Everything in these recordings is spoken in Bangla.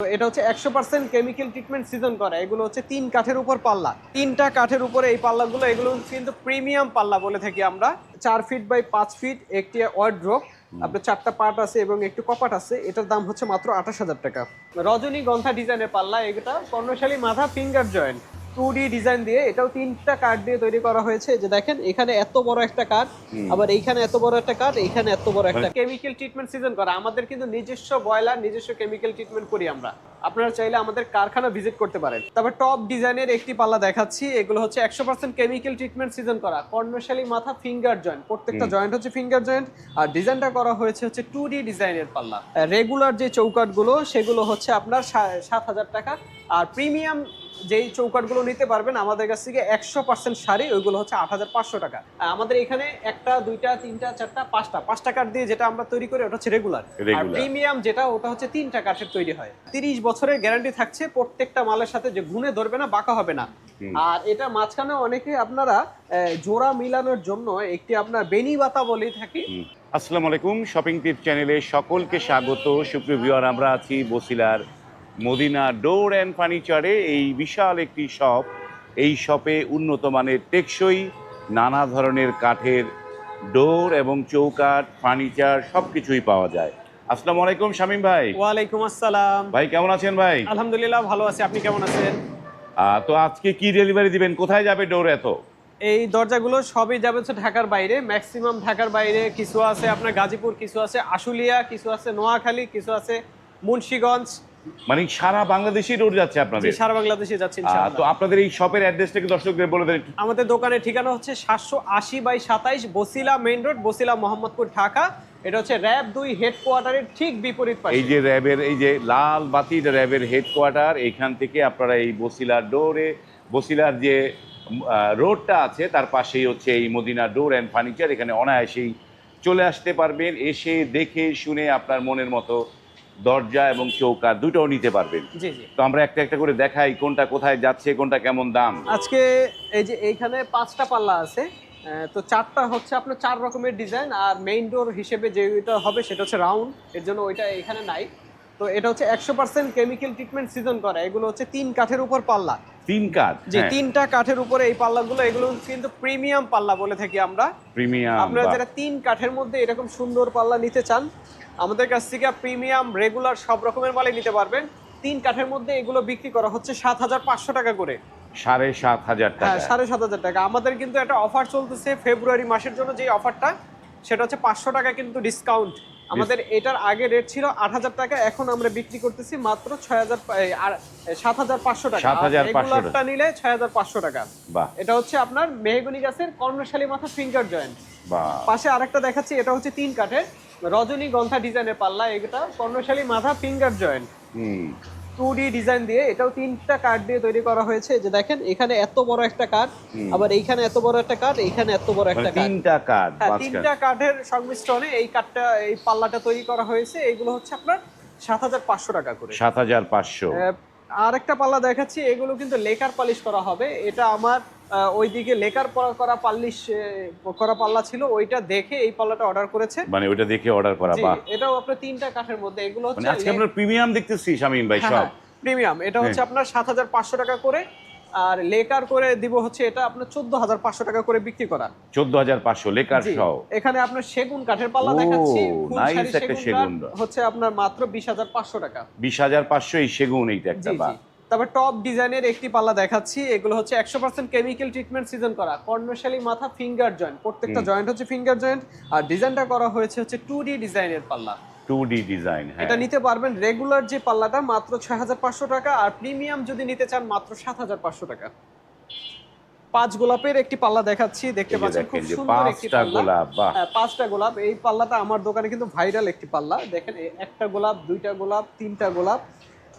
তো এটা হচ্ছে 100% কেমিক্যাল ট্রিটমেন্ট সিজন করা। এগুলো হচ্ছে 3 কাঠের উপর পাল্লা। 3টা কাঠের উপরে এই পাল্লাগুলো, এগুলো কিন্তু প্রিমিয়াম পাল্লা বলে থাকি আমরা। 4 ফিট বাই 5 ফিট একটি ওয়ার্ড্রোব, আপনার 4টা পার্ট আছে এবং একটু কপাট আছে। এটার দাম হচ্ছে মাত্র 28,000 টাকা। রজনীগন্ধা ডিজাইনের পাল্লা, এটা কর্ণশালী মাথা ফিঙ্গার জয়েন্ট 2D ডিজাইন দিয়ে, এটাও 3টা কাঠ দিয়ে তৈরি করা হয়েছে। যে দেখেন এখানে এত বড় একটা কাঠ, আবার এইখানে এত বড় একটা কাঠ, এইখানে এত বড় একটা কেমিক্যাল ট্রিটমেন্ট সিজন করা। আমাদের কিন্তু নিজস্ব বয়লার, নিজস্ব কেমিক্যাল ট্রিটমেন্ট করি আমরা। আপনারা চাইলে আমাদের কারখানা ভিজিট করতে পারেন। তবে টপ ডিজাইনের একটি পাল্লা দেখাচ্ছি। এগুলো হচ্ছে 100% কেমিক্যাল ট্রিটমেন্ট সিজন করা কর্ণশালী মাথা ফিঙ্গার জয়েন্ট। প্রত্যেকটা জয়েন্ট হচ্ছে ফিঙ্গার জয়েন্ট, আর ডিজাইনটা করা হয়েছে হচ্ছে 2D ডিজাইনের পাল্লা। রেগুলার যে চৌকাঠগুলো সেগুলো হচ্ছে আপনার 7,000 টাকা, আর প্রিমিয়াম যেই চৌকাঠগুলো নিতে পারবেন আমাদের কাছ থেকে 100% শাড়ি, ওইগুলো হচ্ছে 8,500 টাকা। আমাদের এখানে একটা, দুইটা, তিনটা, চারটা, পাঁচটা কাঠ দিয়ে যেটা আমরা তৈরি করি ওটা হচ্ছে রেগুলার। আর প্রিমিয়াম যেটা, ওটা হচ্ছে 3টা কাঠের তৈরি হয়। 30 বছরের গ্যারান্টি থাকছে প্রত্যেকটা মালের সাথে, যে ঘুনে ধরবে না, বাঁকা হবে না। আর এটা মাঝখানে অনেকে আপনারা জোড়া মিলানোর জন্য একটি আপনার বেনি বাতা বলেই থাকি। আসসালামু আলাইকুম, শপিং টিপ চ্যানেলে সকলকে স্বাগত। সুপ্রিয় ভিউয়ার, আমরা আছি বসিলার মদিনা ডোর অ্যান্ড ফার্নিচারে। এই বিশাল একটি শপ। এই শপে উন্নত মানের টেকসই নানা ধরনের কাঠের ডোর এবং চৌকাঠ, ফার্নিচার সব কিছুই পাওয়া যায়। আসসালামু আলাইকুম শামীম ভাই। ওয়ালাইকুম আসসালাম ভাই, কেমন আছেন ভাই? আলহামদুলিল্লাহ ভালো আছি, আপনি কেমন আছেন? তো আজকে কি ডেলিভারি দিবেন? কোথায় যাবে ডোর এত? এই দরজাগুলো সবই যাবে হচ্ছে ঢাকার বাইরে, ম্যাক্সিমাম ঢাকার বাইরে। কিছু আছে আপনার গাজীপুর, কিছু আছে আশুলিয়া, কিছু আছে নোয়াখালী, কিছু আছে মুন্সিগঞ্জ। মানে সারা বাংলাদেশই ডোর যাচ্ছে আপনাদের? সারা বাংলাদেশে যাচ্ছে তো ইনশাআল্লাহ। আপনাদের এই শপের অ্যাড্রেসটা কি দর্শকদের বলে দেন একটু? আমাদের দোকানের ঠিকানা হচ্ছে 780/27 বসিলা মেইন রোড, বসিলা মোহাম্মদপুর, ঢাকা। এটা হচ্ছে র‍্যাব 2 হেডকোয়ার্টারের ঠিক বিপরীত পাশে। এই যে র্যাবের এই যে লাল বাতি, র্যাবের হেডকোয়ার্টার, এইখান থেকে আপনারা এই বসিলার ডোরে, বসিলার যে রোডটা আছে তার পাশেই হচ্ছে এই মদিনা ডোর অ্যান্ড ফার্নিচার। এখানে অনায়াসেই চলে আসতে পারবেন, এসে দেখে শুনে আপনার মনের মতো দরজা এবং চৌকাঠ দুটোও নিতে পারবেন। জি জি। তো আমরা একটা একটা করে দেখাই কোনটা কোথায় যাচ্ছে, কোনটা কেমন দাম। আজকে এই যে এইখানে 5টা পাল্লা আছে। তো 4টা হচ্ছে আপনার 4 রকমের ডিজাইন, আর মেইন ডোর হিসেবে যেটা হবে সেটা হচ্ছে রাউন্ড, এর জন্য ওইটা এখানে নাই। তো এটা হচ্ছে 100% কেমিক্যাল ট্রিটমেন্ট সিজন করা। এগুলো হচ্ছে 3 কাঠের উপর পাল্লা। 3 কাঠ? যে 3টা কাঠের উপরে এই পাল্লাগুলো, এগুলো কিন্তু প্রিমিয়াম পাল্লা বলে থাকি আমরা। প্রিমিয়াম। আপনারা যারা 3 কাঠের মধ্যে এরকম সুন্দর পাল্লা নিতে চান, আমাদের কাছ থেকে প্রিমিয়াম রেগুলার সব রকমের মালই নিতে পারবেন। 3 কাঠের মধ্যে এগুলো বিক্রি করা হচ্ছে 7,500 টাকা করে। 7,500 টাকা? হ্যাঁ, 7,500 টাকা। আমাদের কিন্তু একটা অফার চলতেছে ফেব্রুয়ারি মাসের জন্য, যে অফারটা সেটা হচ্ছে 500 টাকা কিন্তু ডিসকাউন্ট। আমাদের এটার আগে রেট ছিল 8,000 টাকা, এখন আমরা বিক্রি করতেছি মাত্র 7,500 টাকা। 7,500 রেগুলারটা নিলে 6,500 টাকা। বাহ। এটা হচ্ছে আপনার মেহগনি গাছের কর্ণশালী মাথা ফিঙ্গার জয়েন্ট। বাহ। পাশে আরেকটা দেখাচ্ছি, এটা হচ্ছে 3 কাঠের রজনীগন্ধা ডিজাইনের পাল্লা। এটা কর্ণশালী মাথা ফিঙ্গার জয়েন্ট 2D ডিজাইন দিয়ে, এটাও 3টা কাঠ দিয়ে তৈরি করা হয়েছে। যে দেখেন এখানে এত বড় একটা কাঠ, আবার এইখানে এত বড় একটা কাঠ, এইখানে এত বড় একটা কাঠ। 3টা কাঠ? হ্যাঁ, 3টা কাঠের সংমিশ্রণে এই কাঠটা, এই পাল্লাটা তৈরি করা হয়েছে। এগুলো হচ্ছে আপনার 7,500 টাকা করে। 7,500। আরেকটা পাল্লা দেখাচ্ছি, এগুলো কিন্তু লেকার পালিশ করা হবে। এটা আমার ওইদিকে লেকার করা পালিশ করা পাল্লা ছিল, ওইটা দেখে এই পাল্লাটা অর্ডার করেছে। মানে ওইটা দেখে অর্ডার করা? বাহ। এটাও আপনার 3টা কাঠের মধ্যে। এগুলো হচ্ছে মানে আজকে আমরা প্রিমিয়াম দেখতেছি শামীম ভাই সব। প্রিমিয়াম। এটা হচ্ছে আপনার 7,500 টাকা করে, আর লেকার করে দিব হচ্ছে এটা আপনার 14,500 টাকা করে বিক্রি করা। 14,500 লেকার সহ? এখানে আপনার সেগুন কাঠের পাল্লা দেখাচ্ছি। নাইস একটা সেগুন হচ্ছে আপনার মাত্র 20,500 টাকা। 20,500 এই সেগুন, এইটা একটা। বাহ। তবে টপ ডিজাইনের একটি পাল্লা দেখাচ্ছি। এগুলো হচ্ছে 100% কেমিক্যাল ট্রিটমেন্ট সিজন করা কর্ণশালী মাথা ফিঙ্গার জয়েন্ট। প্রত্যেকটা জয়েন্ট হচ্ছে ফিঙ্গার জয়েন্ট, আর ডিজাইনটা করা হয়েছে হচ্ছে 2D ডিজাইনের পাল্লা। 2D design. হ্যাঁ, এটা নিতে পারবেন রেগুলার যে পাল্লাটা মাত্র 6,500 টাকা, আর প্রিমিয়াম যদি নিতে চান মাত্র 7,500 টাকা। 5 গোলাপের একটি পাল্লা দেখাচ্ছি, দেখতে পাচ্ছেন খুব সুন্দর একটি পাল্লা। 5টা গোলাপ। এই পাল্লাটা আমার দোকানে কিন্তু ভাইরাল একটি পাল্লা। দেখেন একটা গোলাপ, 2টা গোলাপ, 3টা গোলাপ,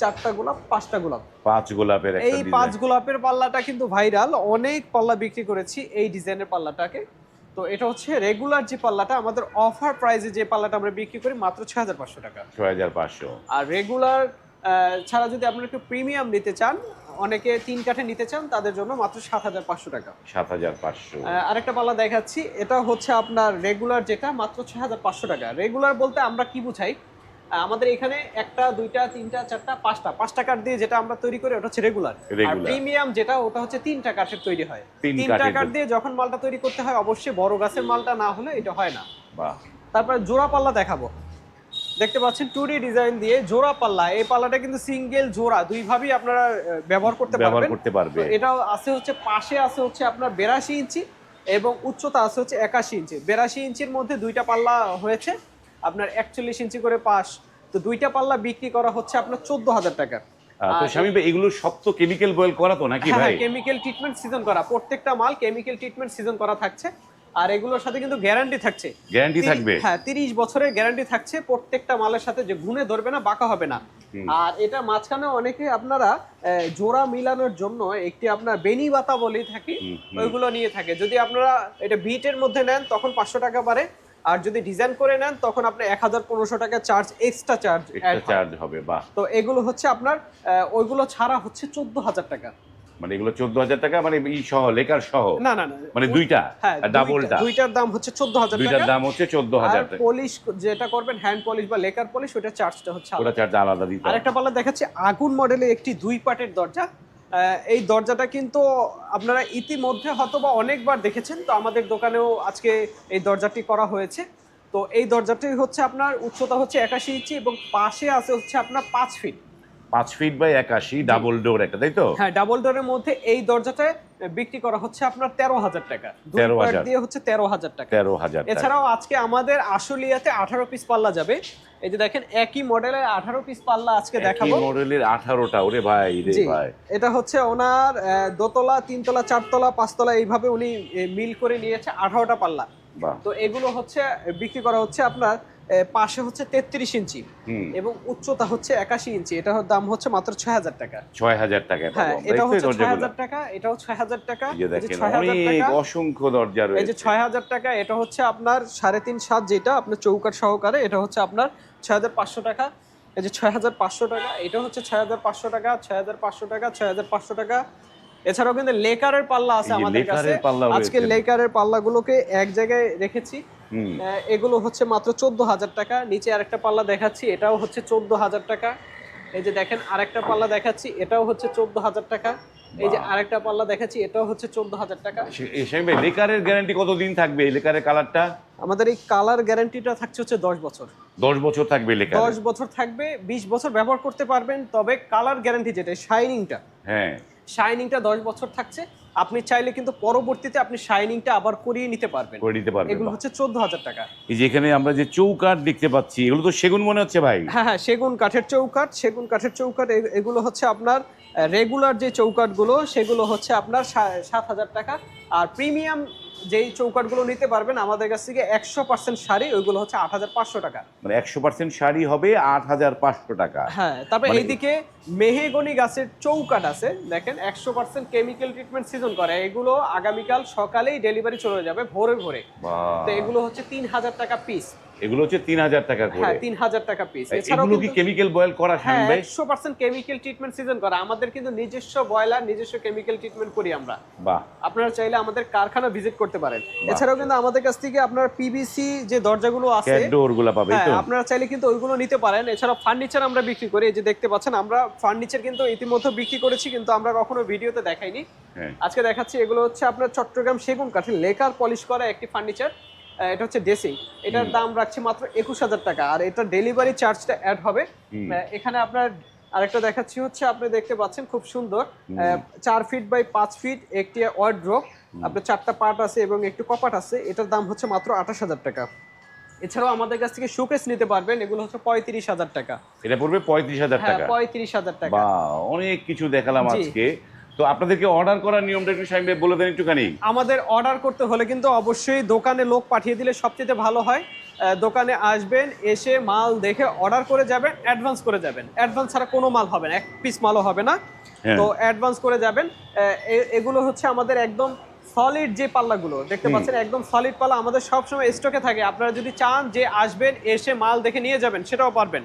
4টা গোলাপ, 5টা গোলাপ। 5 গোলাপের একটা এই 5 গোলাপের পাল্লাটা কিন্তু ভাইরাল। অনেক পাল্লা বিক্রি করেছি এই ডিজাইনের পাল্লাটাকে। তো এটা হচ্ছে রেগুলার যে পাল্লাটা, আমাদের অফার প্রাইসে যে পাল্লাটা আমরা বিক্রি করি মাত্র 6,500 টাকা। 6,500। আর রেগুলার ছাড়া যদি আপনারা একটু প্রিমিয়াম নিতে চান, অনেকে 3 কাঠে নিতে চান, তাদের জন্য মাত্র 7,500 টাকা। 7,500। আরেকটা পাল্লা দেখাচ্ছি, এটা হচ্ছে আপনার রেগুলার যেটা মাত্র 6,500 টাকা। রেগুলার বলতে আমরা কি বুঝাই, আমাদের এখানে একটা, দুইটা, তিনটা, চারটা, পাঁচটা কাঠ দিয়ে যেটা আমরা তৈরি করি ওটা হচ্ছে রেগুলার। আর প্রিমিয়াম যেটা ওটা হচ্ছে তিনটা কাঠের তৈরি হয়। তিনটা কাঠ দিয়ে যখন মালটা তৈরি করতে হয় অবশ্যই বড় গাছের মালটা না হলে এটা হয় না। তারপরে জোড়া পাল্লা দেখাবো। দেখতে পাচ্ছেন 2D ডিজাইন দিয়ে জোড়া পাল্লা। এই পাল্লাটা কিন্তু সিঙ্গেল জোড়া দুইভাবেই আপনারা ব্যবহার করতে পারবেন। এটাও আছে হচ্ছে পাশে আছে হচ্ছে আপনার 82 ইঞ্চি এবং উচ্চতা আছে হচ্ছে 81 ইঞ্চি। 82 ইঞ্চির মধ্যে দুইটা পাল্লা হয়েছে আপনার 41 ইঞ্চি করে পাশ। তো দুইটা পাল্লা বিক্রি করা হচ্ছে আপনার 14,000 টাকা। তো শামীম ভাই এগুলো সব তো কেমিক্যাল বয়েল করা তো নাকি ভাই? কেমিক্যাল ট্রিটমেন্ট সিজন করা, প্রত্যেকটা মাল কেমিক্যাল ট্রিটমেন্ট সিজন করা থাকছে। আর এগুলোর সাথে কিন্তু গ্যারান্টি থাকছে। গ্যারান্টি থাকবে? হ্যাঁ, 30 বছরের গ্যারান্টি থাকছে প্রত্যেকটা মালের সাথে, যে ঘুনে ধরবে না, বাঁকা হবে না। আর এটা মাঝখানে অনেকে আপনারা জোড়া মিলানোর জন্য একটি আপনার বেনি বাতা বলে থাকি, ওইগুলো নিয়ে থাকে। যদি আপনারা এটা বিটের মধ্যে নেন তখন 500 টাকা বাড়ে, আর যদি ডিজাইন করে নেন তখন আপনি 1000-1500 টাকা চার্জ, এক্সট্রা চার্জ হবে। বাহ। তো এগুলো হচ্ছে আপনার ওইগুলো ছাড়া হচ্ছে 14,000 টাকা। মানে এগুলো 14,000 টাকা, মানে ই সহ, লেকার সহ? না, মানে দুইটা, ডাবলটা, দুইটার দাম হচ্ছে 14,000 টাকা। দুইটার দাম হচ্ছে 14,000 টাকা। পলিশ যেটা করবেন হ্যান্ড পলিশ বা লেকার পলিশ, ওটা চার্জটা হচ্ছে আলাদা। ওটা চার্জ আলাদা দিতে হবে। আরেকটা পাল্লা দেখাচ্ছি আগুন মডেলে একটি 2 পার্টের দরজা। এই দরজাটা কিন্তু আপনারা ইতিমধ্যে হয়তোবা অনেকবার দেখেছেন। তো আমাদের দোকানেও আজকে এই দরজাটি করা হয়েছে। তো এই দরজাটি হচ্ছে আপনার উচ্চতা হচ্ছে 81 ইঞ্চি এবং পাশে আছে হচ্ছে আপনার 5 feet. 5 feet by 81, double door একটা, তাই তো? হ্যাঁ, ডাবল ডোরের মধ্যে এই দরজাটা বিক্রি করা হচ্ছে আপনার 13,000 টাকা। 13,000 দিয়ে হচ্ছে 13,000 টাকা। 13,000 টাকা। এছাড়াও আজকে আমাদের আশুলিয়াতে 18 পিস পাল্লা যাবে। এই যে দেখেন একই মডেলের 18 পিস পাল্লা আজকে দেখাবো। একই মডেলের 18টা, ওরে ভাই রে ভাই। এটা হচ্ছে ওনার দোতলা, তিনতলা, চারতলা, পাঁচতলা এইভাবে উনি মিল করে নিয়েছে 18টা পাল্লা। তো এগুলো হচ্ছে বিক্রি করা হচ্ছে আপনার পাশে হচ্ছে 33 ইঞ্চি এবং উচ্চতা হচ্ছে 81 ইঞ্চি। এটার দাম হচ্ছে মাত্র 6,000 টাকা। 6,000 টাকা। হ্যাঁ, এটা হচ্ছে 6,000 টাকা, এটাও 6,000 টাকা। এই যে দেখেন অনেক অসংখ্য দরজা রয়েছে। এই যে 6,000 টাকা, এটা হচ্ছে আপনার 3.5-7 যেটা আপনার চৌকাঠ সহকারে, এটা হচ্ছে আপনার 6,500 টাকা। এই যে 6,500 টাকা, এটা হচ্ছে 6,500 টাকা, 6,500 টাকা, 6,500 টাকা। এছাড়াও কিন্তু লেকারের পাল্লা আছে আমাদের কাছে। আজকে লেকারের পাল্লাগুলোকে এক জায়গায় রেখেছি। এগুলো হচ্ছে মাত্র 14,000 টাকা। নিচে আরেকটা পাল্লা দেখাচ্ছি, এটাও হচ্ছে 14,000 টাকা। এই যে দেখেন আরেকটা পাল্লা দেখাচ্ছি, এটাও হচ্ছে 14,000 টাকা। এই যে আরেকটা পাল্লা দেখাচ্ছি, এটাও হচ্ছে 14,000 টাকা। লেকারের গ্যারান্টি কতদিন থাকবে এই লেকারের কালারটা? আমাদের এই কালার গ্যারান্টিটা থাকছে হচ্ছে 10 বছর। 10 বছর থাকবে লেকার? 10 বছর থাকবে, 20 বছর ব্যবহার করতে পারবেন। তবে কালার গ্যারান্টি যেটা শাইনিংটা, হ্যাঁ, শাইনিংটা 10 বছর থাকছে। আপনি চাইলে কিন্তু পরবর্তীতে আপনি শাইনিংটা আবার করিয়ে নিতে পারবেন। এগুলো হচ্ছে 14,000 টাকা। এই যে এখানে আমরা যে চৌকাঠ দেখতে পাচ্ছি, এগুলো তো সেগুন মনে হচ্ছে ভাই। হ্যাঁ, সেগুন কাঠের চৌকাঠ। সেগুন কাঠের চৌকাঠ এগুলো হচ্ছে আপনার রেগুলার যে চৌকাঠগুলো সেগুলো হচ্ছে আপনার 7,000 টাকা। আর প্রিমিয়াম যেই চৌকাঠগুলো নিতে পারবেন আমাদের কাছ থেকে 100% শাড়ি, ওইগুলো হচ্ছে 8,500 টাকা। মানে 100% শাড়ি হবে 8,500 টাকা। হ্যাঁ, তারপরে এইদিকে মেহগনি গাছের চৌকাঠ আছে দেখেন, 100% কেমিক্যাল ট্রিটমেন্ট সিজন করে। এগুলো আগামীকাল সকালেই ডেলিভারি চলে যাবে, ভোরে ভোরে। তো এগুলো হচ্ছে 3,000 টাকা পিস। এগুলো হচ্ছে 3,000 টাকা করে? হ্যাঁ, 3,000 টাকা পিস। এছাড়াও কি কেমিক্যাল বয়েল করা? হ্যাঁ, 100% কেমিক্যাল ট্রিটমেন্ট সিজন করা। আমাদের কিন্তু নিজস্ব বয়লার, নিজস্ব কেমিক্যাল ট্রিটমেন্ট করি আমরা। বাহ। আপনারা চাইলে আমাদের কারখানা ভিজিট করতে পারেন। এছাড়াও কিন্তু আমাদের কাছ থেকে আপনার পিভিসি যে দরজাগুলো আছে, ডোরগুলো পাবেন তো, আপনারা চাইলে কিন্তু ওইগুলো নিতে পারেন। এছাড়াও ফার্নিচার আমরা বিক্রি করি। এই যে দেখতে পাচ্ছেন আমরা ফার্নিচার কিন্তু ইতিমধ্যে বিক্রি করেছি, কিন্তু আমরা কখনো ভিডিওতে দেখাইনি। আজকে দেখাচ্ছি। এগুলো হচ্ছে আপনার চট্টগ্রাম সেগুন কাঠের লেকার পলিশ করা একটি ফার্নিচার। এটা হচ্ছে ড্রেসিং। এটার দাম রাখছি মাত্র 21,000 টাকা। আর এটা ডেলিভারি চার্জটা অ্যাড হবে। এখানে আপনার আরেকটা দেখাচ্ছি হচ্ছে, আপনি দেখতে পাচ্ছেন খুব সুন্দর 4 ফিট বাই 5 ফিট একটি ওয়ার্ড্রোব। আপনার 4টা পার্ট আছে এবং একটু কপাট আছে। এটার দাম হচ্ছে মাত্র 28,000 টাকা। এছাড়াও আমাদের কাছ থেকে শোকেস নিতে পারবেন, এগুলো হচ্ছে 35,000 টাকা। এটা পড়বে 35,000 টাকা? 35,000 টাকা। বাহ, অনেক কিছু দেখালাম আজকে। তো আপনাদেরকে অর্ডার করার নিয়মটা একটু শামীম ভাই বলে দেন একটুখানি। আমাদের অর্ডার করতে হলে কিন্তু অবশ্যই দোকানে লোক পাঠিয়ে দিলে সবচেয়ে ভালো হয়। দোকানে আসবেন, এসে মাল দেখে অর্ডার করে যাবেন, অ্যাডভান্স করে যাবেন। অ্যাডভান্স ছাড়া কোনো মাল হবে না, এক পিস মালও হবে না। তো অ্যাডভান্স করে যাবেন। এগুলো হচ্ছে আমাদের একদম সলিড যে পাল্লাগুলো দেখতে পাচ্ছেন, একদম সলিড পাল্লা আমাদের সবসময় স্টকে থাকে। আপনারা যদি চান যে আসবেন, এসে মাল দেখে নিয়ে যাবেন, সেটাও পারবেন।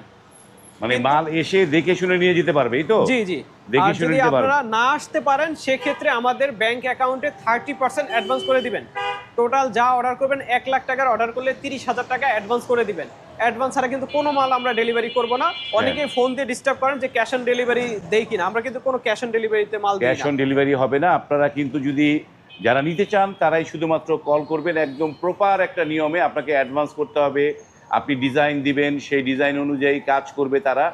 মানে মাল এসে দেখে শুনে নিয়ে যেতে পারবে, এই তো? জি জি। দেখে শুনে নিতে পারবে। আপনারা না আসতে পারেন সেক্ষেত্রে আমাদের ব্যাংক অ্যাকাউন্টে 30% অ্যাডভান্স করে দিবেন। টোটাল যা অর্ডার করবেন 1 লাখ টাকার অর্ডার করলে 30,000 টাকা অ্যাডভান্স করে দিবেন। অ্যাডভান্স ছাড়া কিন্তু কোনো মাল আমরা ডেলিভারি করব না। অনেকেই ফোন দিয়ে ডিস্টার্ব করেন যে ক্যাশ অন ডেলিভারি দেই কিনা, আমরা কিন্তু কোনো ক্যাশ অন ডেলিভারিতে মাল দিই ক্যাশ না। অন ডেলিভারি হবে না। আপনারা কিন্তু যদি যারা নিতে চান তারাই শুধুমাত্র কল করবেন, একদম প্রপার একটা নিয়মে আপনাকে অ্যাডভান্স করতে হবে, আপনি ডিজাইন দিবেন, সেই ডিজাইন অনুযায়ী কাজ করবে তারা,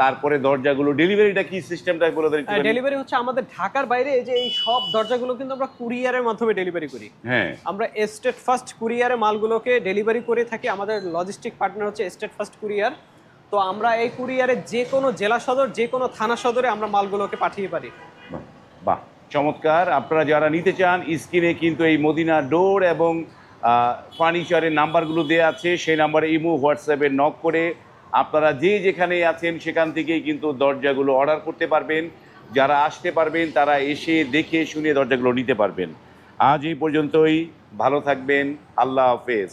তারপরে দরজাগুলো ডেলিভারিটা কি সিস্টেমটা বলে দেন একটুখানি? ডেলিভারি হচ্ছে আমাদের ঢাকার বাইরে এই যে এই সব দরজাগুলো কিন্তু আমরা কুরিয়ারের মাধ্যমে ডেলিভারি করি। হ্যাঁ, আমরা স্টেট ফার্স্ট কুরিয়ারে মালগুলোকে ডেলিভারি করে থাকি। আমাদের লজিস্টিক পার্টনার হচ্ছে স্টেট ফার্স্ট কুরিয়ার। তো আমরা এই কুরিয়ারে যে কোনো জেলা সদর, যে কোনো থানা সদরে আমরা মালগুলোকে পাঠিয়ে পারি। বাহ, বাহ, চমৎকার। আপনারা যারা নিতে চান স্ক্রিনে কিন্তু এই মদিনা ডোর এবং ফার্নিচারের নাম্বারগুলো দেওয়া আছে, সেই নাম্বারে ইমো হোয়াটসঅ্যাপে নক করে আপনারা যে যেখানে আছেন সেখান থেকেই কিন্তু দরজাগুলো অর্ডার করতে পারবেন। যারা আসতে পারবেন তারা এসে দেখে শুনে দরজাগুলো নিতে পারবেন। আজ এই পর্যন্তই, ভালো থাকবেন, আল্লাহ হাফেজ।